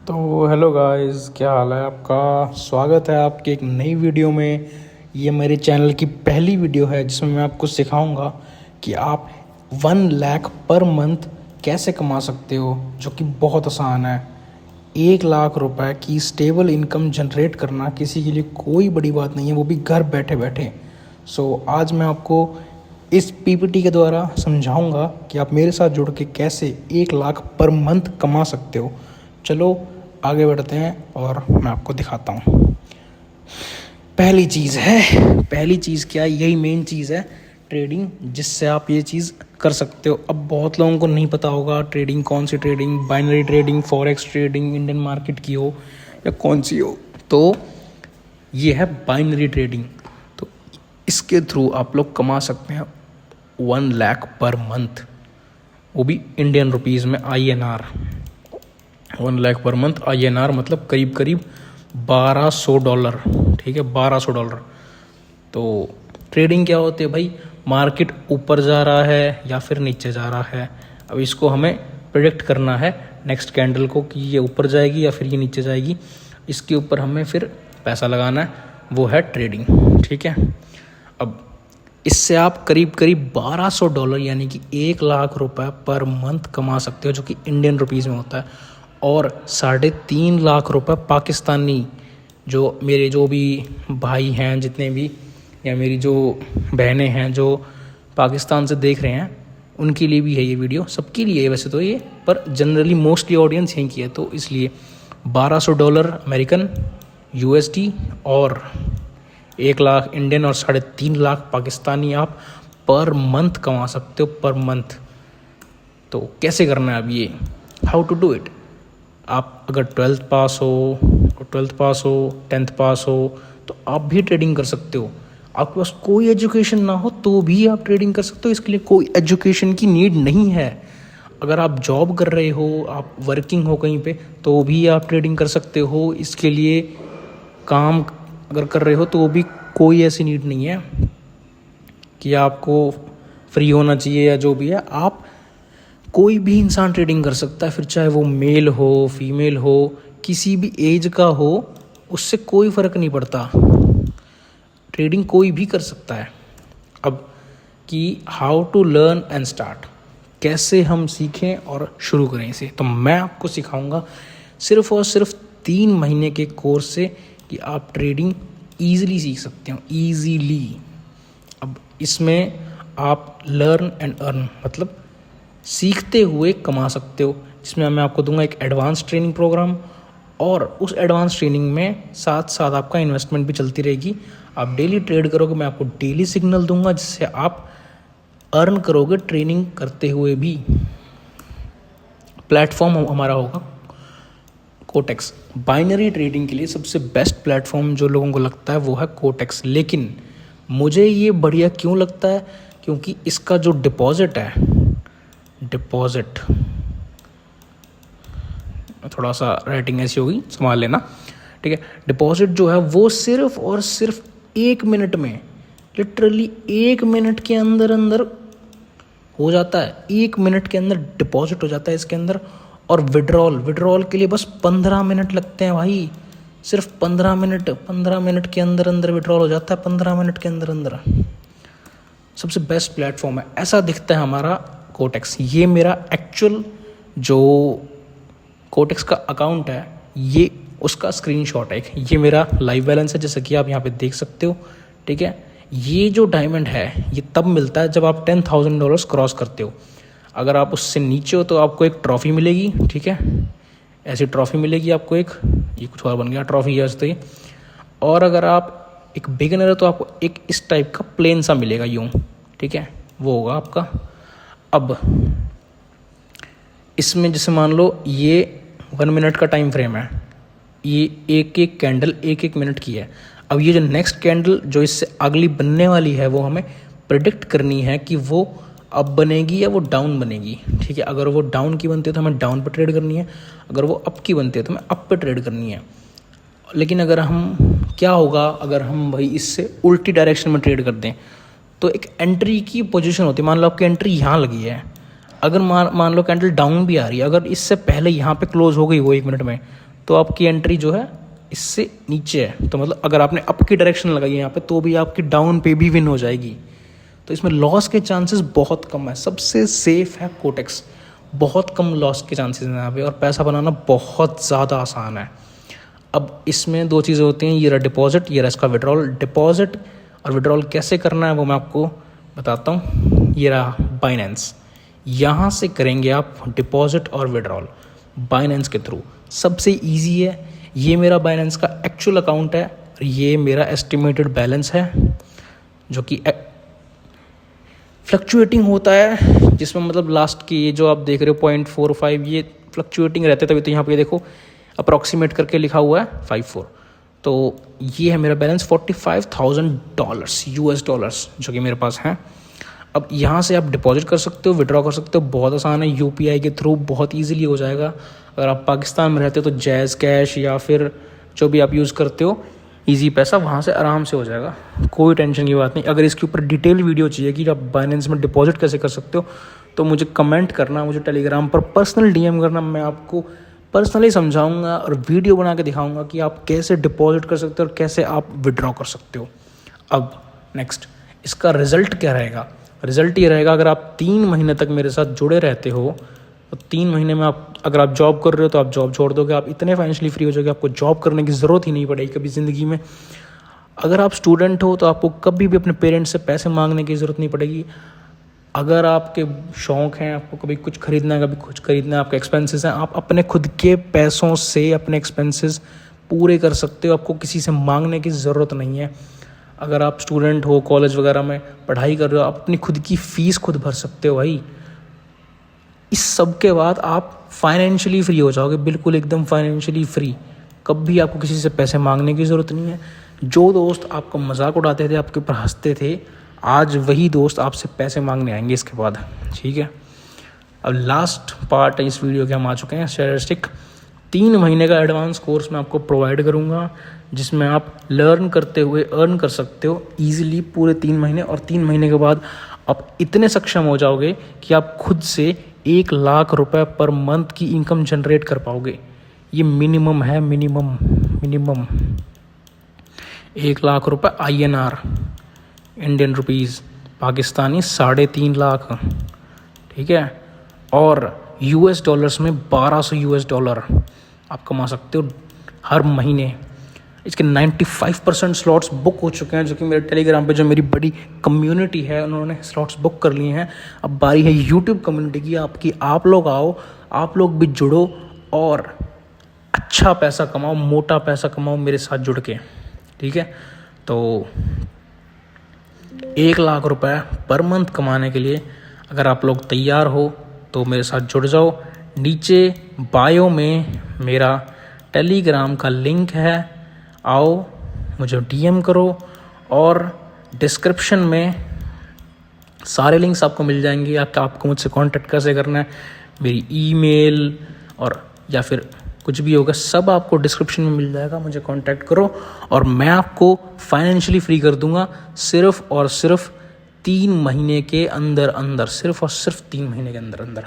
तो hello guys, क्या हाल है आपका। स्वागत है आपकी एक नई वीडियो में। ये मेरे चैनल की पहली वीडियो है जिसमें मैं आपको सिखाऊंगा कि आप 1 लाख पर मंथ कैसे कमा सकते हो, जो कि बहुत आसान है। 1 लाख रुपए की स्टेबल इनकम जनरेट करना किसी के लिए कोई बड़ी बात नहीं है, वो भी घर बैठे बैठे। आज मैं आपको इस पीपीटी के द्वारा समझाऊंगा कि आप मेरे साथ जुड़ के कैसे 1 लाख पर मंथ कमा सकते हो। चलो आगे बढ़ते हैं और मैं आपको दिखाता हूँ। पहली चीज़ क्या है, यही मेन चीज़ है, ट्रेडिंग, जिससे आप ये चीज़ कर सकते हो। अब बहुत लोगों को नहीं पता होगा ट्रेडिंग कौन सी trading, binary trading, forex trading, Indian market की हो या कौन सी हो। तो ये है बाइनरी ट्रेडिंग। तो इसके थ्रू आप लोग कमा सकते हैं 1 लाख पर मंथ, वो भी इंडियन रुपीज़ में, INR। 1 lakh per month INR मतलब करीब करीब $1200। ठीक है, $1200। तो ट्रेडिंग क्या होती है भाई, मार्केट ऊपर जा रहा है या फिर नीचे जा रहा है। अब इसको हमें प्रेडिक्ट करना है नेक्स्ट कैंडल को कि ये ऊपर जाएगी या फिर ये नीचे जाएगी। इसके ऊपर हमें फिर पैसा लगाना है, वो है ट्रेडिंग। ठीक है, अब इससे आप करीब करीब $1200 यानी कि 1 लाख रुपए पर मंथ कमा सकते हो, जो कि इंडियन रुपीज़ में होता है। और 3.5 लाख रुपए पाकिस्तानी, जो मेरे जो भी भाई हैं जितने भी, या मेरी जो बहनें हैं जो पाकिस्तान से देख रहे हैं, उनके लिए भी है ये वीडियो। सबके लिए है वैसे तो ये, पर जनरली मोस्टली ऑडियंस यहीं की है, तो इसलिए $1200 अमेरिकन USD और 1 लाख इंडियन और 3.5 लाख पाकिस्तानी आप पर मंथ कमा सकते हो, पर मंथ। तो कैसे करना है अब ये, हाउ टू डू इट। आप अगर 12th पास हो, 10th पास हो, तो आप भी ट्रेडिंग कर सकते हो। आपके पास कोई एजुकेशन ना हो तो भी आप ट्रेडिंग कर सकते हो, इसके लिए कोई एजुकेशन की नीड नहीं है। अगर आप जॉब कर रहे हो, आप वर्किंग हो कहीं पे, तो भी आप ट्रेडिंग कर सकते हो। इसके लिए काम अगर कर रहे हो तो भी कोई ऐसी नीड नहीं है कि आपको फ्री होना चाहिए या जो भी है। आप कोई भी इंसान ट्रेडिंग कर सकता है, फिर चाहे वो मेल हो, फीमेल हो, किसी भी एज का हो, उससे कोई फ़र्क नहीं पड़ता। ट्रेडिंग कोई भी कर सकता है। अब कि how to learn and start, कैसे हम सीखें और शुरू करें इसे, तो मैं आपको सिखाऊंगा सिर्फ और सिर्फ 3 महीने के कोर्स से कि आप ट्रेडिंग ईज़िली सीख सकते हो, ईज़िली। अब इसमें आप लर्न एंड अर्न मतलब सीखते हुए कमा सकते हो, जिसमें मैं आपको दूंगा एक एडवांस ट्रेनिंग प्रोग्राम, और उस एडवांस ट्रेनिंग में साथ साथ आपका इन्वेस्टमेंट भी चलती रहेगी। आप डेली ट्रेड करोगे, मैं आपको डेली सिग्नल दूंगा जिससे आप अर्न करोगे ट्रेनिंग करते हुए भी। प्लेटफॉर्म हमारा होगा कोटेक्स। बाइनरी ट्रेडिंग के लिए सबसे बेस्ट प्लेटफॉर्म जो लोगों को लगता है वो है कोटेक्स। लेकिन मुझे ये बढ़िया क्यों लगता है, क्योंकि इसका जो डिपॉजिट है, डिपॉजिट, थोड़ा सा राइटिंग ऐसी होगी, संभाल लेना। ठीक है, डिपॉजिट जो है वो सिर्फ और सिर्फ 1 मिनट में, लिटरली 1 मिनट के अंदर अंदर हो जाता है। 1 मिनट के अंदर डिपॉजिट हो जाता है इसके अंदर। और विड्रॉल के लिए बस 15 मिनट लगते हैं भाई, सिर्फ 15 मिनट के अंदर अंदर विड्रॉल हो जाता है, 15 मिनट के अंदर अंदर। सबसे बेस्ट प्लेटफॉर्म है, ऐसा दिखता है हमारा कोटेक्स। ये मेरा एक्चुअल जो कोटेक्स का अकाउंट है, ये उसका स्क्रीनशॉट है। ये मेरा लाइव बैलेंस है, जैसे कि आप यहाँ पे देख सकते हो। ठीक है, ये जो डायमंड है ये तब मिलता है जब आप $10,000 क्रॉस करते हो। अगर आप उससे नीचे हो तो आपको एक ट्रॉफ़ी मिलेगी। ठीक है, ऐसी ट्रॉफ़ी मिलेगी आपको एक, ये कुछ और बन गया, ट्रॉफ़ी है वैसे ये। और अगर आप एक बिगिनर हो तो आपको एक इस टाइप का प्लेन सा मिलेगा यूँ। ठीक है, वो होगा आपका। अब इसमें जैसे मान लो ये 1 मिनट का टाइम फ्रेम है, ये एक एक कैंडल 1 मिनट की है। अब ये जो नेक्स्ट कैंडल जो इससे अगली बनने वाली है, वो हमें प्रिडिक्ट करनी है कि वो अप बनेगी या वो डाउन बनेगी। ठीक है, अगर वो डाउन की बनती है तो हमें डाउन पर ट्रेड करनी है, अगर वो अप की बनती है तो हमें अप पर ट्रेड करनी है। लेकिन अगर हम क्या होगा, अगर हम भाई इससे उल्टी डायरेक्शन में ट्रेड कर दें, तो एक एंट्री की पोजीशन होती है। मान लो आपकी एंट्री यहाँ लगी है, अगर मान लो कैंडल डाउन भी आ रही है, अगर इससे पहले यहाँ पे क्लोज हो गई वो 1 मिनट में, तो आपकी एंट्री जो है इससे नीचे है। तो मतलब अगर आपने अप की डायरेक्शन लगाई है यहाँ पे तो भी आपकी डाउन पे भी विन हो जाएगी। तो इसमें लॉस के चांसेस बहुत कम है। सबसे सेफ है कोटेक्स, बहुत कम लॉस के चांसेस हैं यहाँ पे, और पैसा बनाना बहुत ज़्यादा आसान है। अब इसमें दो चीज़ें होती हैं, ये रहा डिपॉजिट, ये रहा इसका विड्रॉल। डिपॉजिट और विड्रॉल कैसे करना है वो मैं आपको बताता हूँ। ये रहा बाइनेंस, यहाँ से करेंगे आप डिपॉजिट और विड्रॉल बाइनेंस के थ्रू। सबसे ईजी है। ये मेरा बाइनेंस का एक्चुअल अकाउंट है और ये मेरा एस्टिमेटेड बैलेंस है जो कि फ्लक्चुएटिंग होता है, जिसमें मतलब लास्ट की ये जो आप देख रहे हो 0.45 ये फ्लक्चुएटिंग रहते, तभी तो यहाँ पे देखो अप्रॉक्सीमेट करके लिखा हुआ है 54। तो ये है मेरा बैलेंस $45,000 US डॉलर्स जो कि मेरे पास हैं। अब यहाँ से आप डिपॉजिट कर सकते हो, विड्रॉ कर सकते हो, बहुत आसान है। UPI के थ्रू बहुत ईजिली हो जाएगा। अगर आप पाकिस्तान में रहते हो तो जैज़ कैश या फिर जो भी आप यूज़ करते हो ईजी पैसा वहाँ से आराम से हो जाएगा, कोई टेंशन की बात नहीं। अगर इसके ऊपर डिटेल वीडियो चाहिए कि आप बाइनेंस में डिपॉजिट कैसे कर सकते हो तो मुझे कमेंट करना, मुझे टेलीग्राम पर पर्सनल DM करना, मैं आपको पर्सनली समझाऊंगा और वीडियो बना के दिखाऊंगा कि आप कैसे डिपॉजिट कर सकते हो और कैसे आप विड्रॉ कर सकते हो। अब नेक्स्ट इसका रिज़ल्ट क्या रहेगा? रिज़ल्ट ये रहेगा, अगर आप 3 महीने तक मेरे साथ जुड़े रहते हो तो 3 महीने में आप, अगर आप जॉब कर रहे हो तो आप जॉब छोड़ दोगे, आप इतने फाइनेंशियली फ्री हो जाओगे, आपको जॉब करने की ज़रूरत ही नहीं पड़ेगी कभी ज़िंदगी में। अगर आप स्टूडेंट हो तो आपको कभी भी अपने पेरेंट्स से पैसे मांगने की ज़रूरत नहीं पड़ेगी। अगर आपके शौक़ हैं, आपको कभी कुछ खरीदना है, कभी कुछ खरीदना है, आपके एक्सपेंसेस हैं, आप अपने खुद के पैसों से अपने एक्सपेंसेस पूरे कर सकते हो, आपको किसी से मांगने की ज़रूरत नहीं है। अगर आप स्टूडेंट हो, कॉलेज वगैरह में पढ़ाई कर रहे हो, आप अपनी खुद की फ़ीस खुद भर सकते हो भाई। इस सब के बाद आप फाइनेंशियली फ्री हो जाओगे, बिल्कुल एकदम फाइनेंशियली फ्री। कभी आपको किसी से पैसे मांगने की ज़रूरत नहीं है। जो दोस्त आपका मजाक उड़ाते थे, आपके ऊपर हंसते थे, आज वही दोस्त आपसे पैसे मांगने आएंगे इसके बाद, ठीक है। अब लास्ट पार्ट है इस वीडियो के, हम आ चुके हैं स्टैटिस्टिक। 3 महीने का एडवांस कोर्स मैं आपको प्रोवाइड करूँगा जिसमें आप लर्न करते हुए अर्न कर सकते हो ईजिली पूरे 3 महीने, और 3 महीने के बाद आप इतने सक्षम हो जाओगे कि आप खुद से 1 लाख रुपए पर मंथ की इनकम जनरेट कर पाओगे। ये मिनिमम है, मिनिमम 1 लाख रुपए INR, Indian rupees, Pakistani 3.5 lakh, ठीक है। और US डॉलर्स में 1200 US डॉलर आप कमा सकते हो हर महीने। इसके 95% स्लॉट्स बुक हो चुके हैं, जो कि मेरे टेलीग्राम पे जो मेरी बड़ी कम्युनिटी है उन्होंने स्लॉट्स बुक कर लिए हैं। अब बारी है यूट्यूब कम्युनिटी की, आपकी। आप लोग आओ, आप लोग भी जुड़ो और अच्छा पैसा कमाओ, मोटा पैसा कमाओ मेरे साथ जुड़ के, ठीक है। तो 1 लाख रुपए पर मंथ कमाने के लिए अगर आप लोग तैयार हो तो मेरे साथ जुड़ जाओ। नीचे बायो में मेरा टेलीग्राम का लिंक है, आओ मुझे DM करो, और डिस्क्रिप्शन में सारे लिंक्स आपको मिल जाएंगे। आपको मुझसे कांटेक्ट कैसे करना है, मेरी ईमेल और या फिर कुछ भी होगा, सब आपको डिस्क्रिप्शन में मिल जाएगा। मुझे कांटेक्ट करो और मैं आपको फाइनेंशियली फ्री कर दूंगा सिर्फ और सिर्फ 3 महीने के अंदर अंदर, सिर्फ और सिर्फ 3 महीने के अंदर अंदर।